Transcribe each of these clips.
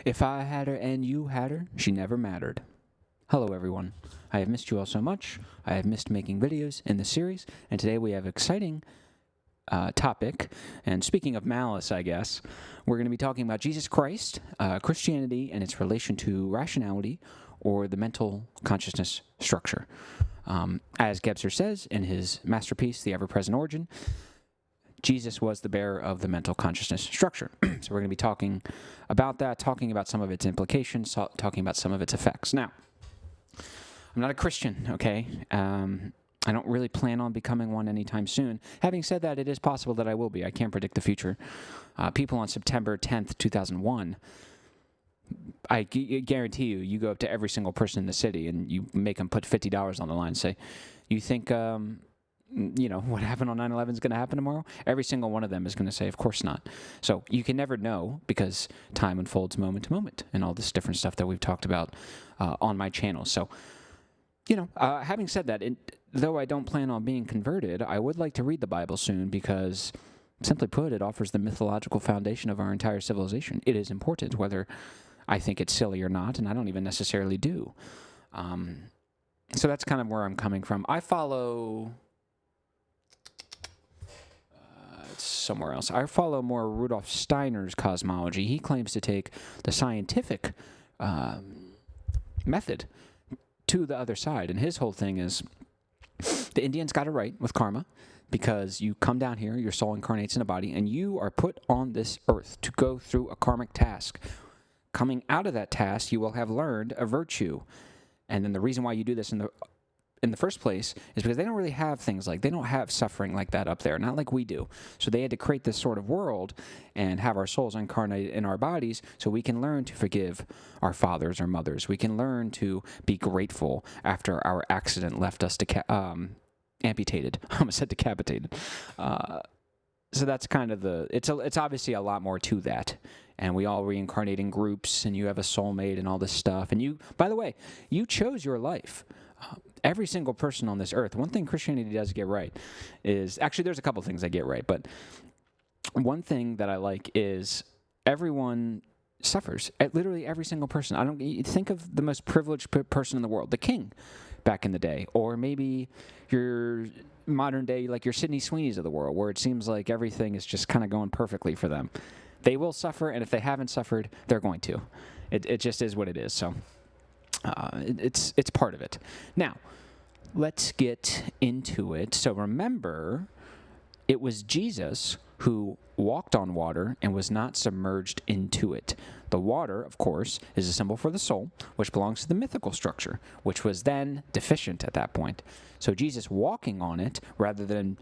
If I had her and you had her, she never mattered. Hello, everyone. I have missed you all so much. I have missed making videos in this series, and today we have an exciting topic. And speaking of malice, I guess, we're going to be talking about Jesus Christ, Christianity, and its relation to rationality, or the mental consciousness structure. As Gebser says in his masterpiece, The Ever-Present Origin, Jesus was the bearer of the mental consciousness structure. So we're going to be talking about that, talking about some of its implications, talking about some of its effects. Now, I'm not a Christian, okay? I don't really plan on becoming one anytime soon. Having said that, it is possible that I will be. I can't predict the future. People on September 10th, 2001, I guarantee you go up to every single person in the city and you make them put $50 on the line and say, you think, what happened on 9/11 is going to happen tomorrow? Every single one of them is going to say, of course not. So you can never know because time unfolds moment to moment and all this different stuff that we've talked about on my channel. So, having said that, though I don't plan on being converted, I would like to read the Bible soon because, simply put, it offers the mythological foundation of our entire civilization. It is important, whether I think it's silly or not, and I don't even necessarily do. So that's kind of where I'm coming from. I follow... somewhere else. I follow more Rudolf Steiner's cosmology. He claims to take the scientific method to the other side, and his whole thing is the Indians got it right with karma because you come down here, your soul incarnates in a body, and you are put on this earth to go through a karmic task. Coming out of that task, you will have learned a virtue, and then the reason why you do this in the first place is because they don't really have things like, they don't have suffering like that up there, not like we do. So they had to create this sort of world and have our souls incarnate in our bodies so we can learn to forgive our fathers or mothers. We can learn to be grateful after our accident left us amputated. I almost said decapitated. So that's kind of it's obviously a lot more to that. And we all reincarnate in groups, and you have a soulmate and all this stuff. And you, by the way, you chose your life. Every single person on this earth. One thing Christianity does get right is, actually there's a couple things I get right, but one thing that I like is everyone suffers. Literally every single person. Think of the most privileged person in the world, the king back in the day, or maybe your modern day, like your Sydney Sweeneys of the world, where it seems like everything is just kind of going perfectly for them. They will suffer, and if they haven't suffered, they're going to. It just is what it is. So it's part of it. Now, let's get into it. So remember, it was Jesus who walked on water and was not submerged into it. The water, of course, is a symbol for the soul, which belongs to the mythical structure, which was then deficient at that point. So Jesus walking on it, rather than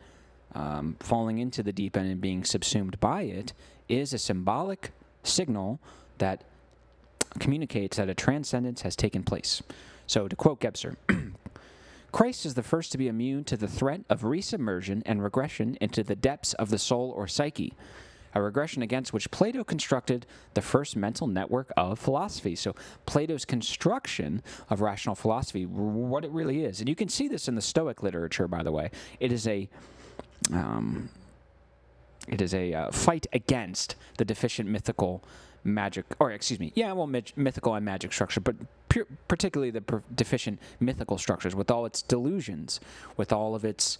falling into the deep end and being subsumed by it, is a symbolic signal that communicates that a transcendence has taken place. So to quote Gebser, Christ is the first to be immune to the threat of resubmersion and regression into the depths of the soul or psyche, a regression against which Plato constructed the first mental network of philosophy. So Plato's construction of rational philosophy, what it really is, and you can see this in the Stoic literature, by the way. It is a fight against the deficient mythical magic, mythical and magic structure, but particularly the deficient mythical structures with all its delusions, with all of its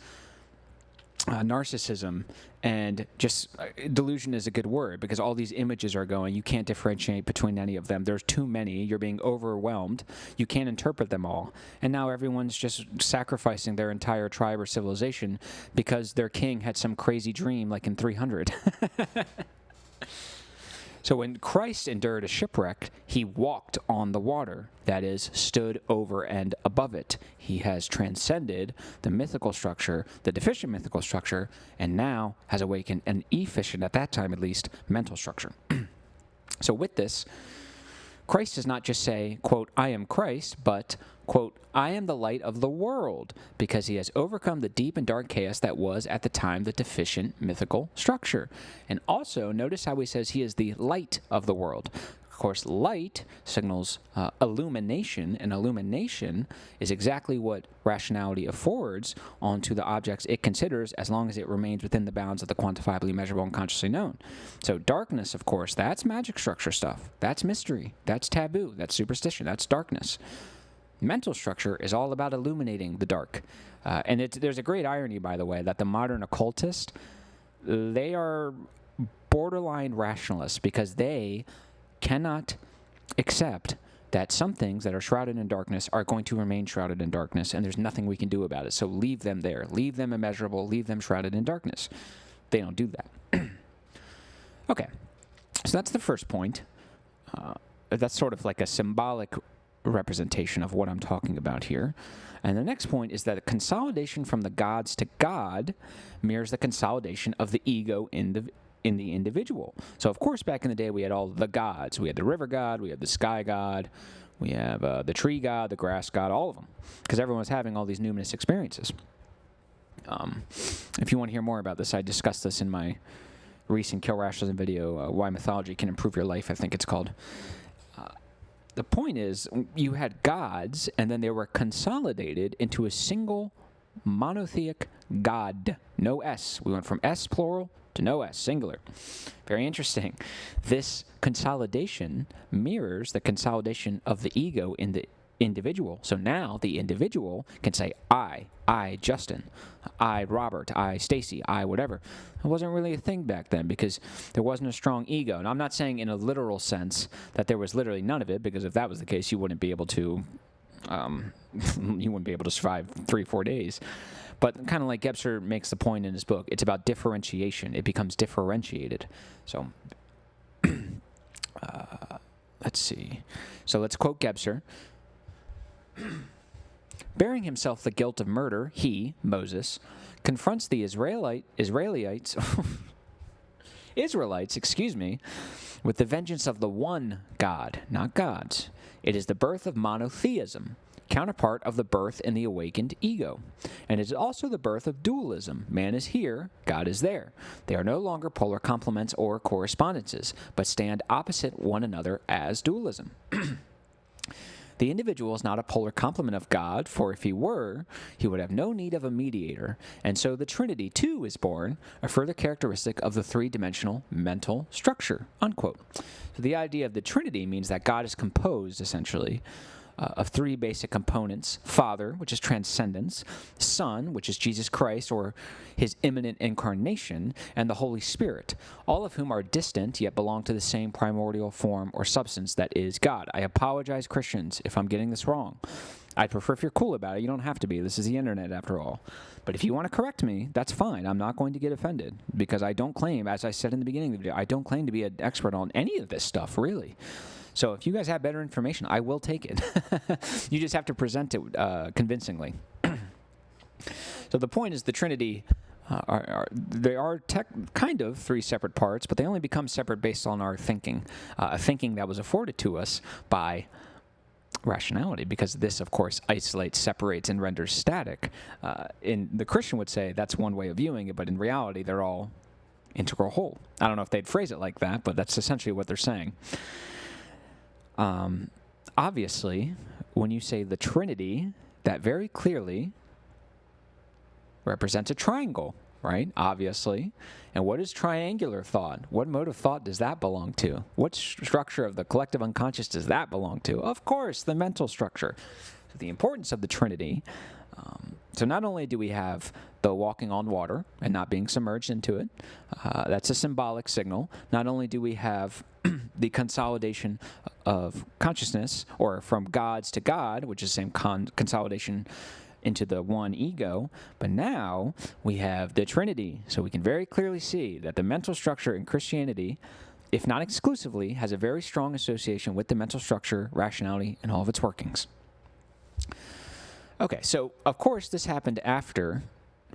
narcissism, and just delusion is a good word because all these images are going, you can't differentiate between any of them. There's too many. You're being overwhelmed. You can't interpret them all. And now everyone's just sacrificing their entire tribe or civilization because their king had some crazy dream like in 300. So when Christ endured a shipwreck, he walked on the water, that is, stood over and above it. He has transcended the mythical structure, the deficient mythical structure, and now has awakened an efficient, at that time at least, mental structure. So with this, Christ does not just say, quote, I am Christ, but, quote, I am the light of the world, because he has overcome the deep and dark chaos that was at the time the deficient mythical structure. And also, notice how he says he is the light of the world. course, light signals illumination, and illumination is exactly what rationality affords onto the objects it considers as long as it remains within the bounds of the quantifiably measurable and consciously known. So darkness, of course, that's magic structure stuff. That's mystery. That's taboo. That's superstition. That's darkness. Mental structure is all about illuminating the dark. And there's a great irony, by the way, that the modern occultist, they are borderline rationalists because they cannot accept that some things that are shrouded in darkness are going to remain shrouded in darkness, and there's nothing we can do about it. So leave them there. Leave them immeasurable. Leave them shrouded in darkness. They don't do that. Okay. So that's the first point. That's sort of like a symbolic representation of what I'm talking about here. And the next point is that a consolidation from the gods to God mirrors the consolidation of the ego in the individual. So, of course, back in the day, we had all the gods. We had the river god, we had the sky god, we have the tree god, the grass god, all of them, because everyone was having all these numinous experiences. If you want to hear more about this, I discussed this in my recent Kill Rationalism video, Why Mythology Can Improve Your Life, I think it's called. The point is, you had gods, and then they were consolidated into a single monotheic God. No S. We went from S plural to no S, singular. Very interesting. This consolidation mirrors the consolidation of the ego in the individual. So now the individual can say, I, Justin, I, Robert, I, Stacy, I, whatever. It wasn't really a thing back then because there wasn't a strong ego. And I'm not saying in a literal sense that there was literally none of it, because if that was the case, you wouldn't be able to survive 3-4 days. But kind of like Gebser makes the point in his book, it's about differentiation. It becomes differentiated. So let's see. So let's quote Gebser. Bearing himself the guilt of murder, he, Moses, confronts the Israelites, with the vengeance of the one God, not gods. It is the birth of monotheism, counterpart of the birth in the awakened ego. And it is also the birth of dualism. Man is here, God is there. They are no longer polar complements or correspondences, but stand opposite one another as dualism. The individual is not a polar complement of God, for if he were, he would have no need of a mediator. And so the Trinity, too, is born, a further characteristic of the three-dimensional mental structure, unquote. So the idea of the Trinity means that God is composed, essentially, of three basic components: Father, which is transcendence; Son, which is Jesus Christ, or his imminent incarnation; and the Holy Spirit, all of whom are distant yet belong to the same primordial form or substance that is God. I apologize, Christians, if I'm getting this wrong. I'd prefer if you're cool about it. You don't have to be. This is the internet, after all. But if you want to correct me, that's fine. I'm not going to get offended, because I don't claim, as I said in the beginning of the video, I don't claim to be an expert on any of this stuff, really. So if you guys have better information, I will take it. You just have to present it convincingly. So the point is, the Trinity they are kind of three separate parts, but they only become separate based on our thinking, a thinking that was afforded to us by rationality, because this, of course, isolates, separates, and renders static. The Christian would say that's one way of viewing it, but in reality, they're all integral whole. I don't know if they'd phrase it like that, but that's essentially what they're saying. Obviously, when you say the Trinity, that very clearly represents a triangle, right? Obviously. And what is triangular thought? What mode of thought does that belong to? What structure of the collective unconscious does that belong to? Of course, the mental structure. So the importance of the Trinity. So not only do we have the walking on water and not being submerged into it, that's a symbolic signal. Not only do we have the consolidation of consciousness, or from gods to God, which is the same consolidation into the one ego, but now we have the Trinity. So we can very clearly see that the mental structure in Christianity, if not exclusively, has a very strong association with the mental structure, rationality, and all of its workings. Okay, so of course this happened after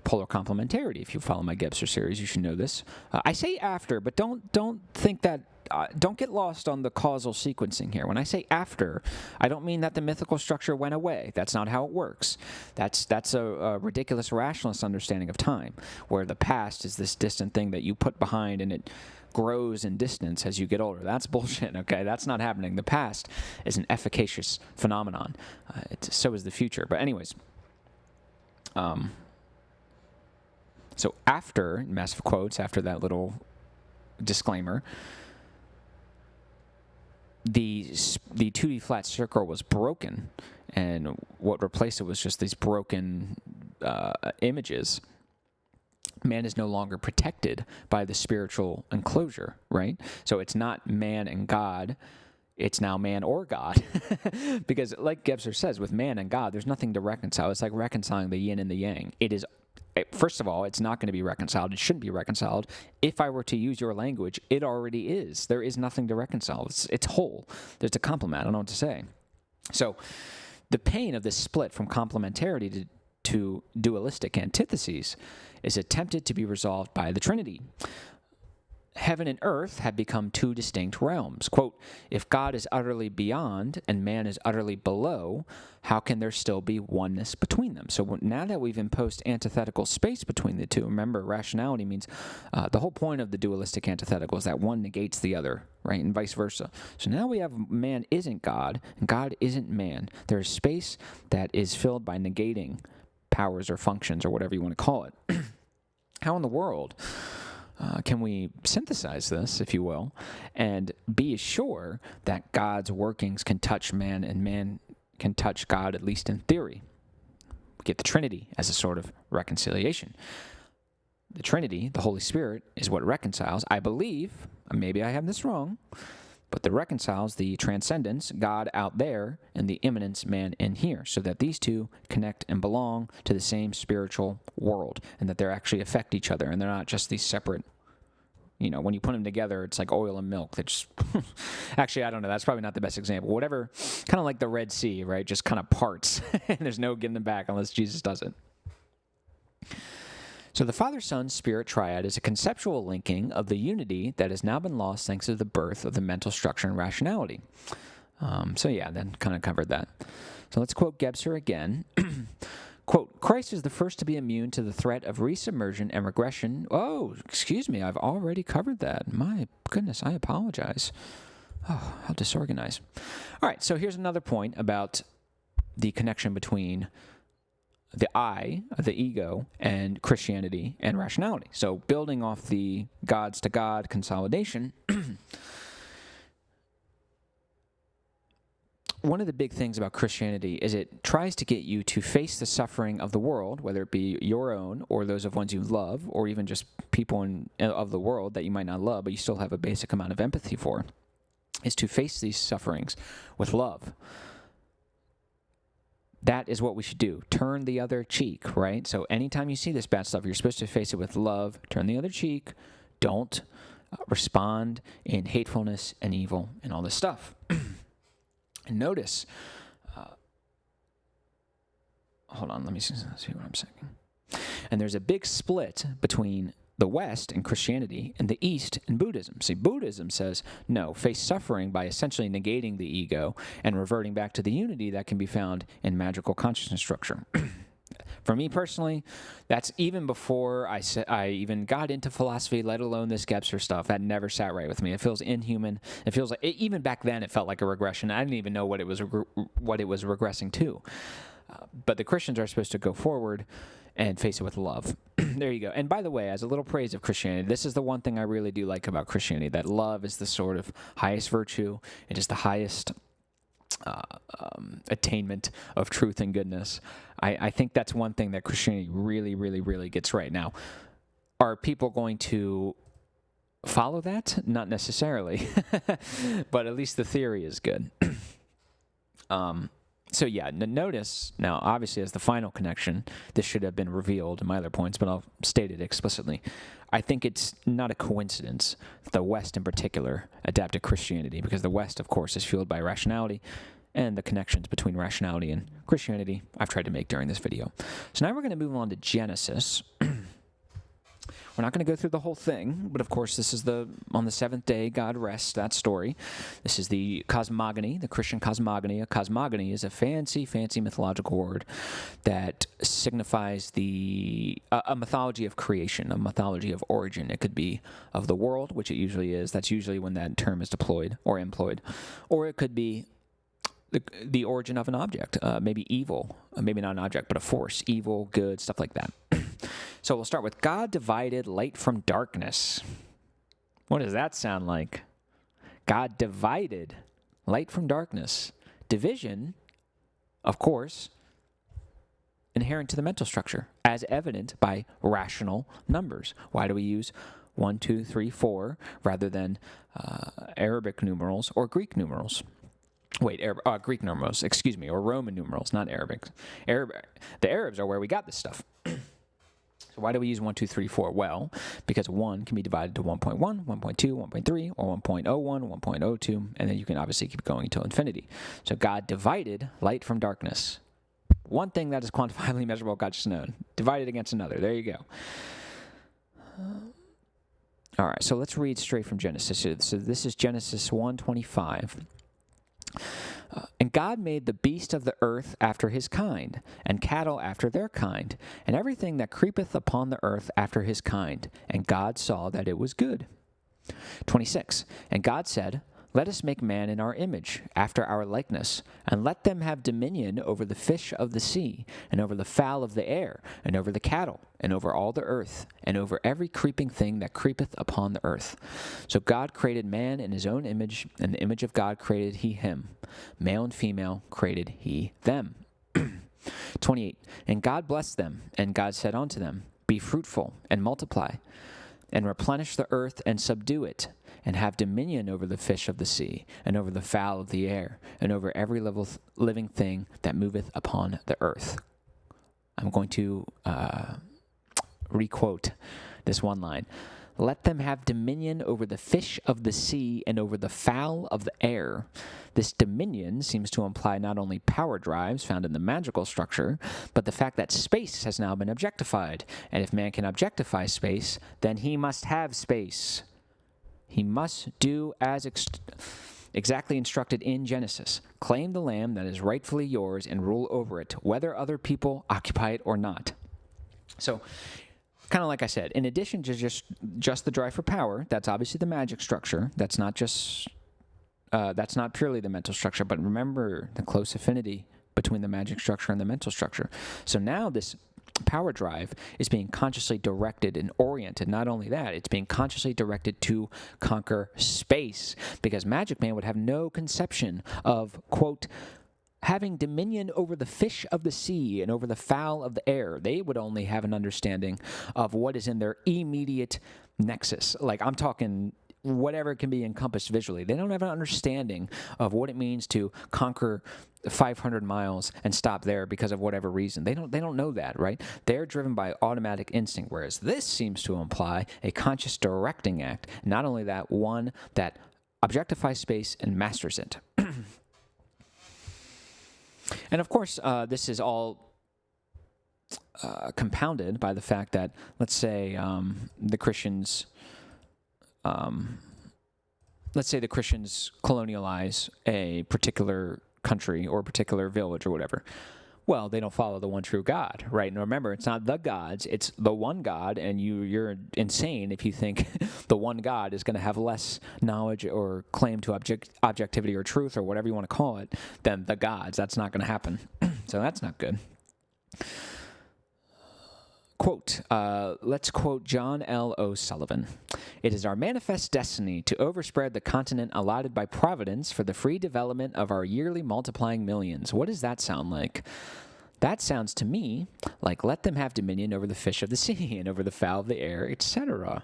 polar complementarity. If you follow my Gebser series, you should know this. I say after, but don't think that. Don't get lost on the causal sequencing here. When I say after, I don't mean that the mythical structure went away. That's not how it works. That's a ridiculous rationalist understanding of time, where the past is this distant thing that you put behind, and it grows in distance as you get older. That's bullshit, okay? That's not happening. The past is an efficacious phenomenon. So is the future. But anyways, so after, massive quotes, after that little disclaimer, the 2D flat circle was broken, and what replaced it was just these broken images. Man is no longer protected by the spiritual enclosure, right? So it's not man and God, it's now man or God. Because like Gebser says, with man and God, there's nothing to reconcile. It's like reconciling the yin and the yang. First of all, it's not going to be reconciled. It shouldn't be reconciled. If I were to use your language, it already is. There is nothing to reconcile. It's whole. There's a complement. I don't know what to say. So the pain of this split from complementarity to dualistic antitheses is attempted to be resolved by the Trinity. Heaven and earth have become two distinct realms. Quote, if God is utterly beyond and man is utterly below, how can there still be oneness between them? So now that we've imposed antithetical space between the two, remember, rationality means the whole point of the dualistic antithetical is that one negates the other, right, and vice versa. So now we have man isn't God and God isn't man. There is space that is filled by negating powers or functions or whatever you want to call it. How in the world can we synthesize this, if you will, and be sure that God's workings can touch man and man can touch God, at least in theory? We get the Trinity as a sort of reconciliation. The Trinity, the Holy Spirit, is what reconciles, I believe, maybe I have this wrong, but that reconciles the transcendence, God out there, and the immanence, man in here, so that these two connect and belong to the same spiritual world, and that they actually affect each other, and they're not just these separate, when you put them together, it's like oil and milk. They just, actually, I don't know, that's probably not the best example. Whatever, kind of like the Red Sea, right, just kind of parts, and there's no getting them back unless Jesus does it. So the Father, Son, Spirit triad is a conceptual linking of the unity that has now been lost thanks to the birth of the mental structure and rationality. Then kind of covered that. So let's quote Gebser again. Quote, Christ is the first to be immune to the threat of resubmersion and regression. Oh, excuse me, I've already covered that. My goodness, I apologize. Oh, how disorganized. All right, so here's another point about the connection between the I, the ego, and Christianity and rationality. So building off the gods to God consolidation, one of the big things about Christianity is it tries to get you to face the suffering of the world, whether it be your own or those of ones you love, or even just people of the world that you might not love, but you still have a basic amount of empathy for, is to face these sufferings with love. That is what we should do. Turn the other cheek, right? So anytime you see this bad stuff, you're supposed to face it with love. Turn the other cheek. Don't respond in hatefulness and evil and all this stuff. And notice, hold on, let me see what I'm saying. And there's a big split between the West and Christianity and the East and Buddhism. See, Buddhism says, no, face suffering by essentially negating the ego and reverting back to the unity that can be found in magical consciousness structure. For me personally, that's even before I even got into philosophy, let alone this Gebser stuff. That never sat right with me. It feels inhuman. It feels like, even back then, it felt like a regression. I didn't even know what it was regressing to. But the Christians are supposed to go forward and face it with love. There you go. And by the way, as a little praise of Christianity, this is the one thing I really do like about Christianity, that love is the sort of highest virtue. It is the highest attainment of truth and goodness. I think that's one thing that Christianity really, really, really gets right. Now, are people going to follow that? Not necessarily, but at least the theory is good. So yeah, notice, now obviously as the final connection, this should have been revealed in my other points, but I'll state it explicitly. I think it's not a coincidence that the West in particular adapted Christianity, because the West, of course, is fueled by rationality, and the connections between rationality and Christianity I've tried to make during this video. So now we're going to move on to Genesis, We're not going to go through the whole thing, but of course, this is on the seventh day, God rests, that story. This is the cosmogony, the Christian cosmogony. A cosmogony is a fancy, fancy mythological word that signifies a mythology of creation, a mythology of origin. It could be of the world, which it usually is. That's usually when that term is deployed or employed. Or it could be the origin of an object, maybe evil, maybe not an object, but a force, evil, good, stuff like that. So we'll start with God divided light from darkness. What does that sound like? God divided light from darkness. Division, of course, inherent to the mental structure, as evident by rational numbers. Why do we use 1, 2, 3, 4 rather than Arabic numerals or Greek numerals? Greek numerals, excuse me, or Roman numerals, not Arabic. The Arabs are where we got this stuff. So why do we use 1, 2, 3, 4? Well, because 1 can be divided to 1.1, 1.2, 1.3, or 1.01, 1.02, and then you can obviously keep going until infinity. So God divided light from darkness. One thing that is quantifiably measurable, God just known. Divided against another. There you go. All right, so let's read straight from Genesis. So this is Genesis 1:25. And God made the beast of the earth after his kind, and cattle after their kind, and everything that creepeth upon the earth after his kind. And God saw that it was good. 26. And God said, Let us make man in our image, after our likeness, and let them have dominion over the fish of the sea, and over the fowl of the air, and over the cattle, and over all the earth, and over every creeping thing that creepeth upon the earth. So God created man in his own image, and the image of God created he him. Male and female created he them. 28. And God blessed them, and God said unto them, Be fruitful, and multiply, and replenish the earth, and subdue it, and have dominion over the fish of the sea, and over the fowl of the air, and over every living thing that moveth upon the earth. I'm going to requote this one line. Let them have dominion over the fish of the sea and over the fowl of the air. This dominion seems to imply not only power drives found in the magical structure, but the fact that space has now been objectified. And if man can objectify space, then he must have space. He must do as exactly instructed in Genesis. Claim the land that is rightfully yours and rule over it, whether other people occupy it or not. So, kind of like I said, in addition to just the drive for power, that's obviously the magic structure. That's not purely the mental structure, but remember the close affinity between the magic structure and the mental structure. So now this power drive is being consciously directed and oriented. Not only that, it's being consciously directed to conquer space, because Magic Man would have no conception of, quote, having dominion over the fish of the sea and over the fowl of the air. They would only have an understanding of what is in their immediate nexus. Like, I'm talking whatever can be encompassed visually. They don't have an understanding of what it means to conquer 500 miles and stop there because of whatever reason. They don't know that, right? They're driven by automatic instinct, whereas this seems to imply a conscious directing act. Not only that, one that objectifies space and masters it. And of course, this is all compounded by the fact that, let's say, the Christians colonialize a particular country or a particular village or whatever. Well, they don't follow the one true God, right? And remember, it's not the gods, it's the one God, and you're insane if you think the one God is going to have less knowledge or claim to objectivity or truth or whatever you want to call it than the gods. That's not going to happen. So that's not good. Quote, let's quote John L. O'Sullivan. It is our manifest destiny to overspread the continent allotted by Providence for the free development of our yearly multiplying millions. What does that sound like? That sounds to me like let them have dominion over the fish of the sea and over the fowl of the air, etc.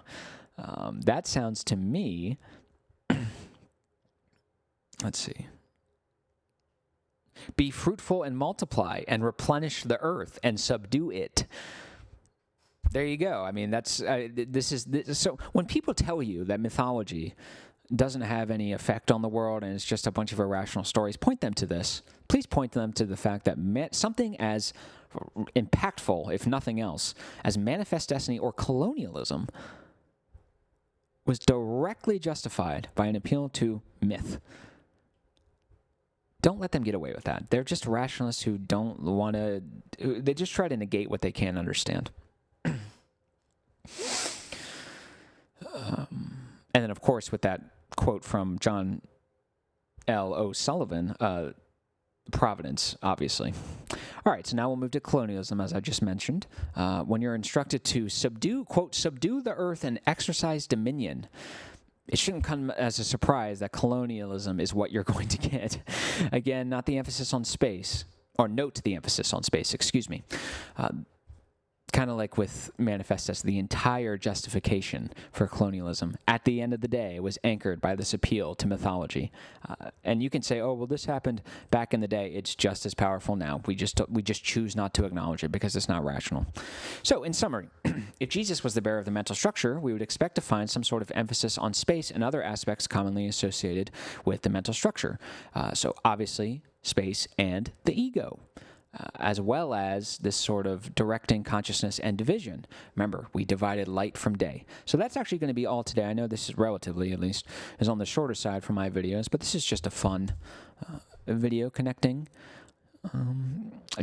That sounds to me, let's see. Be fruitful and multiply and replenish the earth and subdue it. There you go. I mean, that's so when people tell you that mythology doesn't have any effect on the world and it's just a bunch of irrational stories, point them to this. Please point them to the fact that something as impactful, if nothing else, as manifest destiny or colonialism was directly justified by an appeal to myth. Don't let them get away with that. They're just rationalists who don't want to, they just try to negate what they can't understand. And then, of course, with that quote from John L. O'Sullivan, Providence, obviously. All right, so now we'll move to colonialism, as I just mentioned. When you're instructed to subdue, quote, subdue the earth and exercise dominion, it shouldn't come as a surprise that colonialism is what you're going to get. Again, not the emphasis on space, or note the emphasis on space, excuse me. Kind of like with Manifestus, the entire justification for colonialism at the end of the day was anchored by this appeal to mythology. And you can say, oh, well, this happened back in the day. It's just as powerful now. We just choose not to acknowledge it because it's not rational. So in summary, if Jesus was the bearer of the mental structure, we would expect to find some sort of emphasis on space and other aspects commonly associated with the mental structure. So obviously, space and the ego. As well as this sort of directing consciousness and division. Remember, we divided light from day. So that's actually going to be all today. I know this is relatively, at least, is on the shorter side for my videos, but this is just a fun video connecting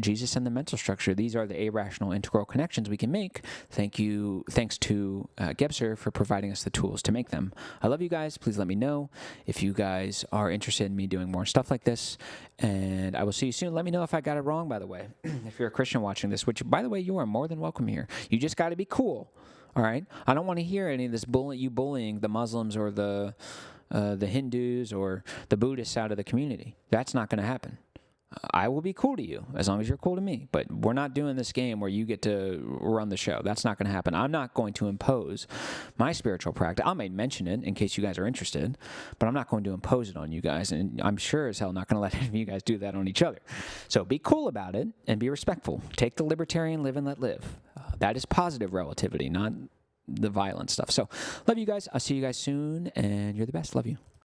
Jesus and the mental structure. These are the irrational integral connections we can make. Thanks to Gebser for providing us the tools to make them. I love you guys. Please let me know if you guys are interested in me doing more stuff like this. And I will see you soon. Let me know if I got it wrong, by the way. If you're a Christian watching this, which, by the way, you are more than welcome here. You just got to be cool. All right? I don't want to hear any of this bullying the Muslims or the Hindus or the Buddhists out of the community. That's not going to happen. I will be cool to you as long as you're cool to me. But we're not doing this game where you get to run the show. That's not going to happen. I'm not going to impose my spiritual practice. I may mention it in case you guys are interested, but I'm not going to impose it on you guys. And I'm sure as hell not going to let any of you guys do that on each other. So be cool about it and be respectful. Take the libertarian live and let live. That is positive relativity, not the violent stuff. So love you guys. I'll see you guys soon. And you're the best. Love you.